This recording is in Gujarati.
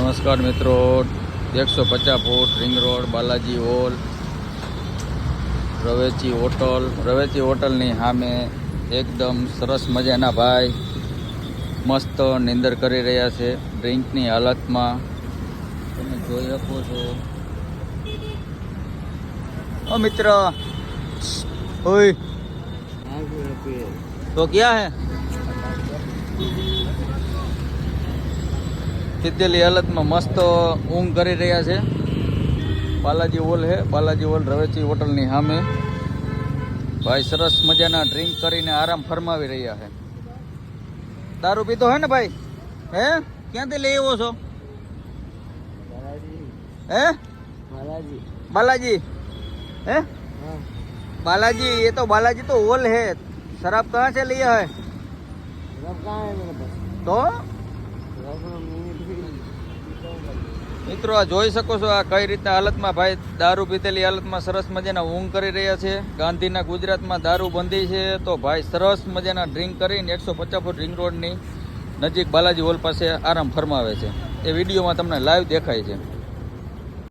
નમસ્કાર મિત્રો, 150 foot ring road Balaji hall, Ravechi હોટલની સામે એકદમ સરસ મજાના ભાઈ મસ્ત નિંદર કરી રહ્યા છે ડ્રિંકની હાલતમાં. તમે જોઈ શકો છો. ઓ મિત્ર, ઓય તો ક્યાં હે? સીધેલી હાલતમાં મસ્ત ઊંઘ કરી રહ્યા છે. બાલાજી હોલ હે, બાલાજી હોલ રવેચી હોટલની સામે ભાઈ સરસ મજાના ડ્રિંક કરીને આરામ ફરમાવી રહ્યા છે. દારૂ પીતો હે ને ભાઈ? હે, ક્યાંથી લઈ આવ્યો છો? હે, बालाजी है? बालाजी, ये तो बालाजी तो होल है. शराब कहाँ से लिया है? कहाँ है मेरे पास? तो મિત્રો આ જોઈ શકો છો આ કઈ રીતના હાલતમાં ભાઈ દારૂ પીતેલી હાલતમાં સરસ મજાના ઊંઘ કરી રહ્યા છે. ગાંધીના ગુજરાતમાં દારૂ બંધી છે તો ભાઈ સરસ મજાના ડ્રિંક કરીને 150 ફૂટ રિંગ રોડની નજીક બાલાજી હોલ પાસે આરામ ફરમાવે છે. એ વિડીયોમાં તમને લાઈવ દેખાય છે.